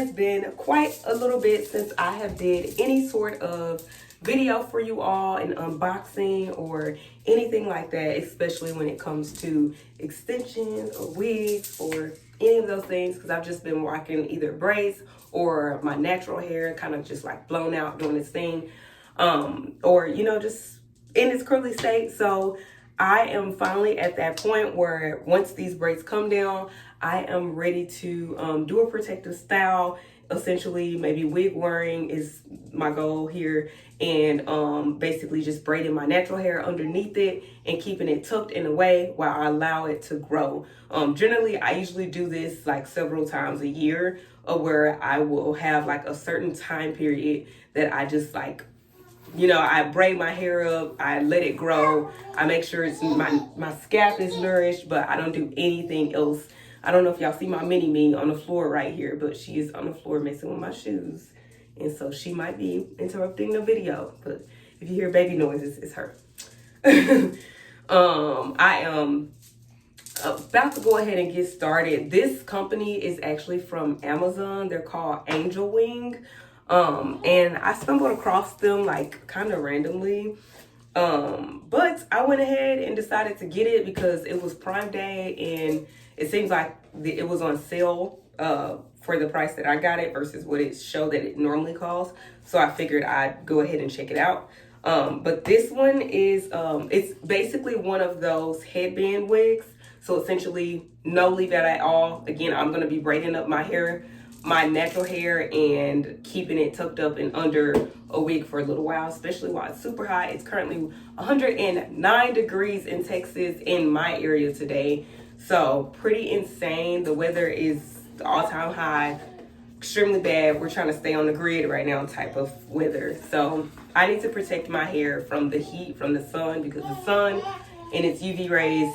has been quite a little bit since I have did any sort of video for you all, an unboxing or anything like that, especially when it comes to extensions or wigs or any of those things, because I've just been rocking either braids or my natural hair kind of just like blown out doing its thing, or you know, just in its curly state. So I am finally at that point where once these braids come down, I am ready to do a protective style. Essentially, maybe wig wearing is my goal here, and basically just braiding my natural hair underneath it and keeping it tucked in a way while I allow it to grow. Generally, I usually do this like several times a year, where I will have like a certain time period that I just like, you know, I braid my hair up, I let it grow, I make sure it's my scalp is nourished, but I don't do anything else. I don't know if y'all see my mini me on the floor right here, but she is on the floor messing with my shoes. And so she might be interrupting the video, but if you hear baby noises, it's her. I am about to go ahead and get started. This company is actually from Amazon. They're called Angel Wing. And I stumbled across them like kind of randomly. But I went ahead and decided to get it because it was Prime Day and it seems like it was on sale for the price that I got it versus what it showed that it normally costs. So I figured I'd go ahead and check it out. But this one is, it's basically one of those headband wigs. So essentially no leave out at all. Again, I'm going to be braiding up my hair, my natural hair, and keeping it tucked up and under a wig for a little while, especially while it's super hot. It's currently 109 degrees in Texas in my area today. So pretty insane. The weather is all-time high, extremely bad. We're trying to stay on the grid right now type of weather. So I need to protect my hair from the heat, from the sun, because the sun and its UV rays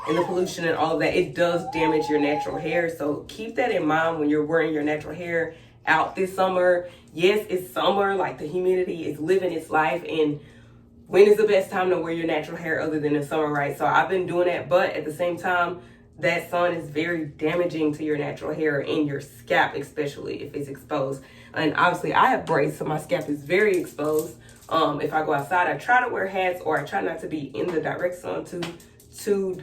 and the pollution and all of that, it does damage your natural hair. So keep that in mind when you're wearing your natural hair out this summer. Yes, it's summer, like the humidity is living its life, and when is the best time to wear your natural hair other than in summer, right? So I've been doing that, but at the same time, that sun is very damaging to your natural hair and your scalp, especially if it's exposed. And obviously I have braids, so my scalp is very exposed. If I go outside, I try to wear hats, or I try not to be in the direct sun too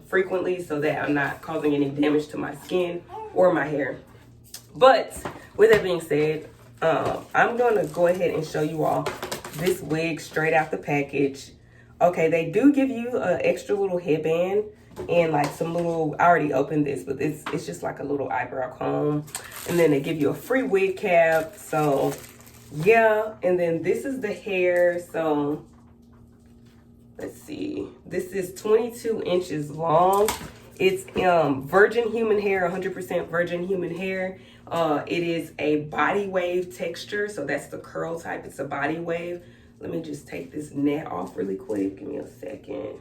frequently so that I'm not causing any damage to my skin or my hair. But with that being said, I'm going to go ahead and show you all this wig straight out the package. Okay, they do give you an extra little headband and like some little, I already opened this, but it's just like a little eyebrow comb. And then they give you a free wig cap. So yeah, and then this is the hair. So let's see, this is 22 inches long. It's virgin human hair, 100% virgin human hair. It is a body wave texture, so that's the curl type. It's a body wave. Let me just take this net off really quick. Give me a second.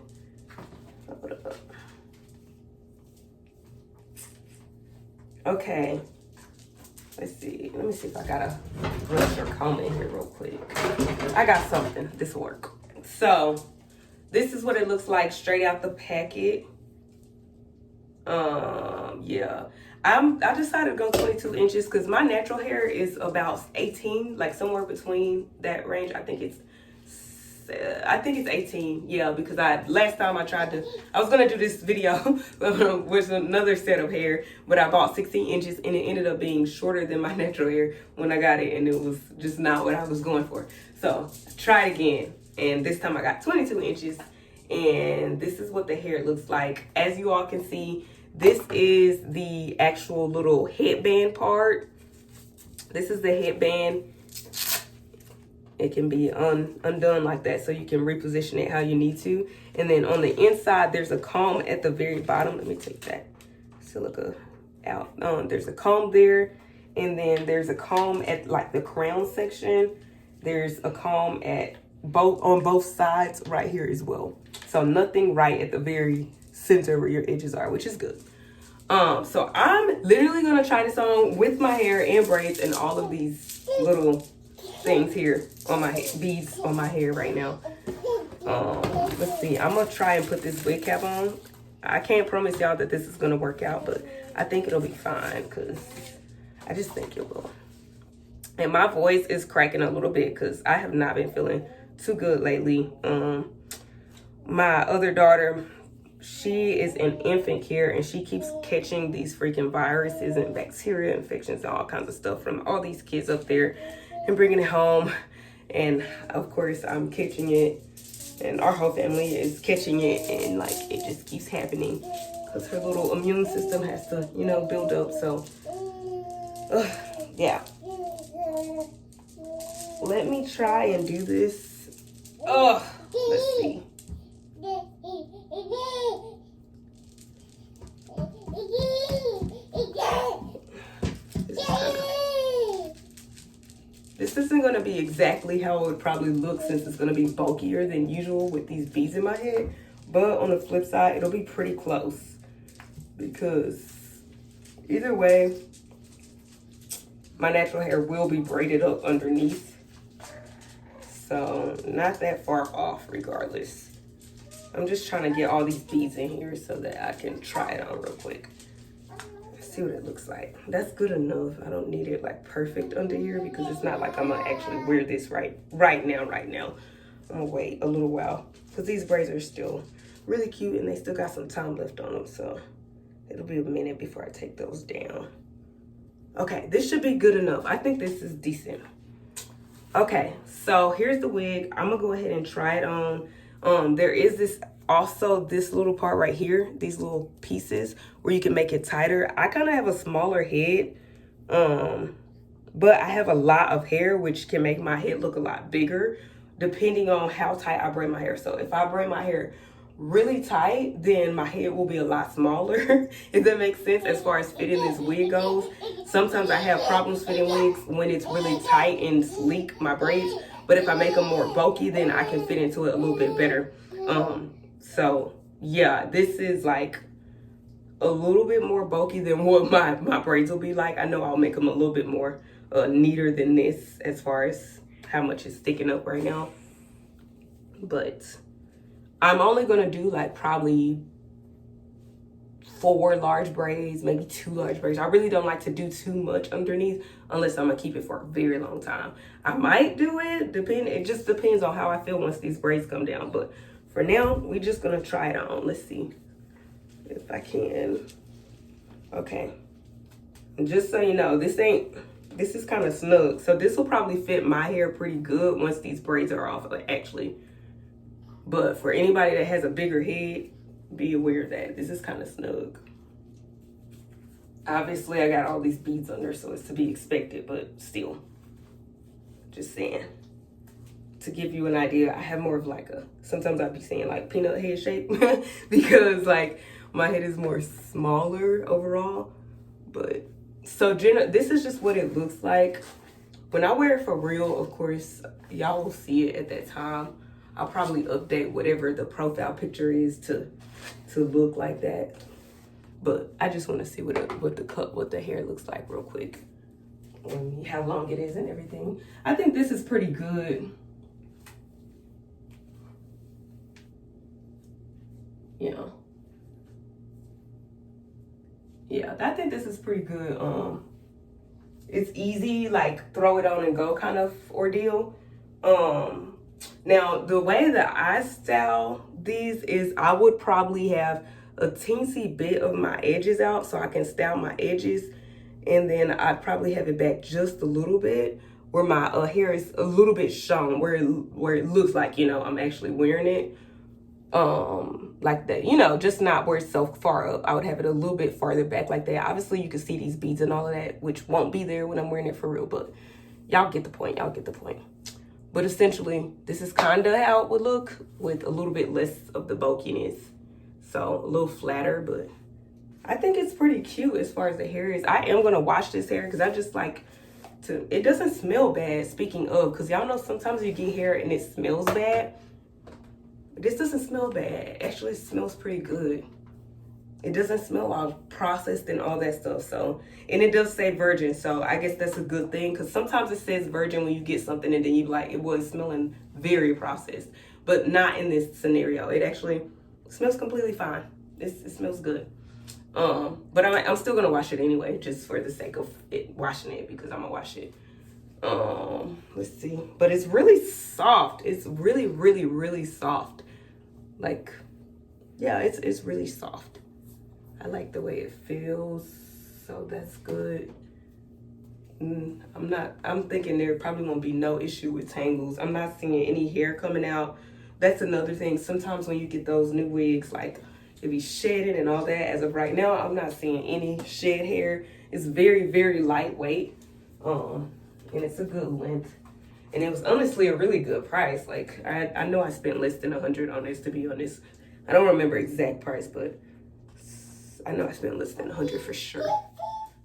Hold up. Okay. Let's see. Let me see if I got a brush or comb in here real quick. I got something. This will work. So this is what it looks like straight out the packet. Yeah. I decided to go 22 inches because my natural hair is about 18, like somewhere between that range. I think it's 18. Yeah, because last time I was gonna do this video with another set of hair, but I bought 16 inches and it ended up being shorter than my natural hair when I got it, and it was just not what I was going for. So try it again, and this time I got 22 inches, and this is what the hair looks like. As you all can see, this is the actual little headband part. This is the headband. It can be undone like that, so you can reposition it how you need to. And then on the inside, there's a comb at the very bottom. Let me take that silica out. There's a comb there, and then there's a comb at like the crown section. There's a comb on both sides right here as well. So nothing right at the very center where your edges are, which is good. So I'm literally gonna try this on with my hair and braids and all of these little things here on my hair, beads on my hair right now. Let's see, I'm gonna try and put this wig cap on. I can't promise y'all that this is gonna work out, but I think it'll be fine because I just think it will. And my voice is cracking a little bit because I have not been feeling too good lately. My other daughter, she is in infant care and she keeps catching these freaking viruses and bacteria infections and all kinds of stuff from all these kids up there and bringing it home. And of course I'm catching it, and our whole family is catching it, and like it just keeps happening because her little immune system has to, you know, build up. So yeah, let me try and do this. Let's see. This isn't going to be exactly how it would probably look, since it's going to be bulkier than usual with these beads in my head. But on the flip side, it'll be pretty close, because either way, my natural hair will be braided up underneath. So not that far off regardless. I'm just trying to get all these beads in here so that I can try it on real quick. See what it looks like. That's good enough. I don't need it like perfect under here, because it's not like I'm gonna actually wear this right now. I'm gonna wait a little while because these braids are still really cute and they still got some time left on them, so it'll be a minute before I take those down. Okay, this should be good enough. I think this is decent. Okay, so here's the wig. I'm gonna go ahead and try it on. There is this little part right here, these little pieces where you can make it tighter. I kind of have a smaller head, but I have a lot of hair, which can make my head look a lot bigger depending on how tight I braid my hair. So if I braid my hair really tight, then my head will be a lot smaller, if that makes sense as far as fitting this wig goes. Sometimes I have problems fitting wigs when it's really tight and sleek, my braids, but if I make them more bulky, then I can fit into it a little bit better. So yeah, this is like a little bit more bulky than what my braids will be like. I know I'll make them a little bit more neater than this as far as how much is sticking up right now. But I'm only gonna do like probably 4 large braids, maybe 2 large braids. I really don't like to do too much underneath unless I'm gonna keep it for a very long time. I might do it, it just depends on how I feel once these braids come down. But for now, we're just gonna try it on. Let's see if I can. Okay, and just so you know, this is kind of snug, so this will probably fit my hair pretty good once these braids are off, actually. But for anybody that has a bigger head, be aware of that. This is kind of snug. Obviously, I got all these beads under, so it's to be expected, but still, just saying. To give you an idea, I have more of like sometimes I'd be saying like peanut head shape because like my head is more smaller overall. But so this is just what it looks like. When I wear it for real, of course, y'all will see it at that time. I'll probably update whatever the profile picture is to look like that. But I just want to see what the hair looks like real quick, and how long it is and everything. I think this is pretty good. Yeah, I think this is pretty good. It's easy, like throw it on and go kind of ordeal. Now the way that I style these is I would probably have a teensy bit of my edges out so I can style my edges, and then I'd probably have it back just a little bit where my hair is a little bit shown, where it looks like, you know, I'm actually wearing it. Like that, you know, just not where it's so far up. I would have it a little bit farther back like that. Obviously you can see these beads and all of that, which won't be there when I'm wearing it for real, but y'all get the point. But essentially this is kind of how it would look with a little bit less of the bulkiness, so a little flatter. But I think it's pretty cute as far as the hair is. I am gonna wash this hair because I just like to, it doesn't smell bad, speaking of, because y'all know sometimes you get hair and it smells bad. This doesn't smell bad. Actually, it smells pretty good. It doesn't smell all processed and all that stuff. So, and it does say virgin, so I guess that's a good thing, because sometimes it says virgin when you get something and then you like, it was smelling very processed, but not in this scenario. It actually smells completely fine. It smells good. But I'm still gonna wash it anyway, just for the sake of it washing it, because I'm gonna wash it. Let's see. But it's really soft. It's really, really, really soft. Like, yeah, it's really soft. I like the way it feels, so that's good. I'm thinking there probably won't be no issue with tangles. I'm not seeing any hair coming out. That's another thing. Sometimes when you get those new wigs, like, it be shedding and all that. As of right now, I'm not seeing any shed hair. It's very, very lightweight. And it's a good length. And it was honestly a really good price. Like, I know I spent less than $100 on this, to be honest. I don't remember exact price, but I know I spent less than $100 for sure.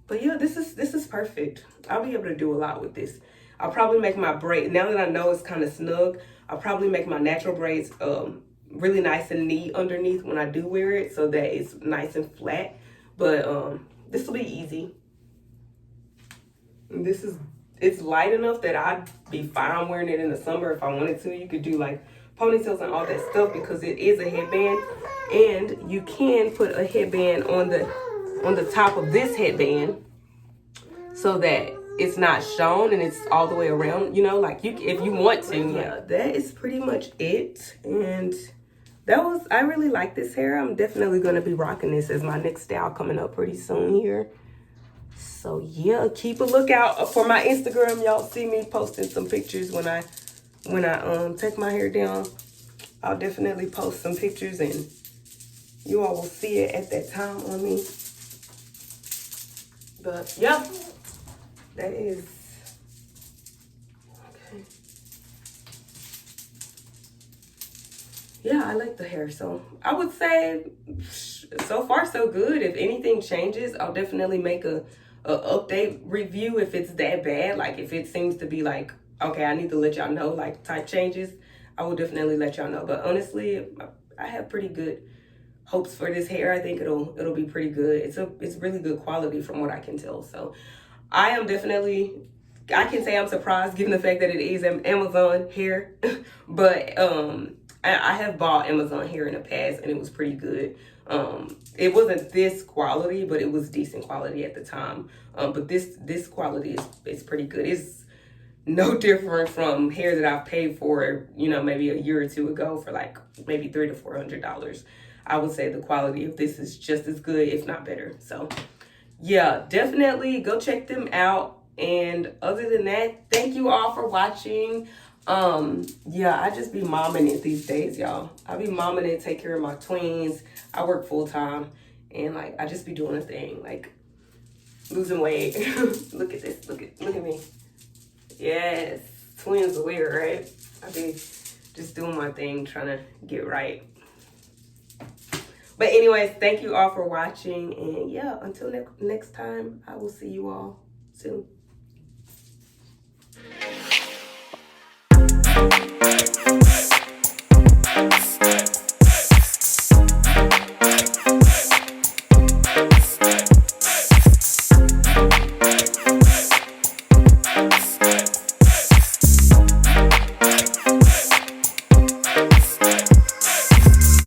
But yeah, this is perfect. I'll be able to do a lot with this. I'll probably make my braid, now that I know it's kind of snug, I'll probably make my natural braids really nice and neat underneath when I do wear it, so that it's nice and flat. But this will be easy. And it's light enough that I'd be fine wearing it in the summer if I wanted to. You could do like ponytails and all that stuff, because it is a headband, and you can put a headband on the top of this headband so that it's not shown and it's all the way around, you know, like if you want to. Yeah, that is pretty much it. And I really like this hair. I'm definitely going to be rocking this as my next style coming up pretty soon here. So yeah, keep a lookout for my Instagram. Y'all see me posting some pictures when I take my hair down. I'll definitely post some pictures and you all will see it at that time on me. But yeah, that is okay. Yeah, I like the hair. So I would say so far so good. If anything changes, I'll definitely make a update review if it's that bad. Like if it seems to be like, okay, I need to let y'all know, like type changes, I will definitely let y'all know. But honestly, I have pretty good hopes for this hair. I think it'll be pretty good. It's really good quality from what I can tell. So I am definitely, I can say I'm surprised given the fact that it is Amazon hair. But I have bought Amazon hair in the past and it was pretty good. It wasn't this quality, but it was decent quality at the time. But this quality is pretty good. It's no different from hair that I've paid for, you know, maybe a year or two ago for like maybe $300 to $400. I would say the quality of this is just as good, if not better. So yeah, definitely go check them out. And other than that, thank you all for watching. Yeah, I just be momming it these days, y'all. I be momming it, take care of my twins. I work full time and like I just be doing a thing, like losing weight. Look at this, look at me. Yes, twins are weird, right? I be just doing my thing, trying to get right. But anyways, thank you all for watching. And yeah, until next time, I will see you all soon.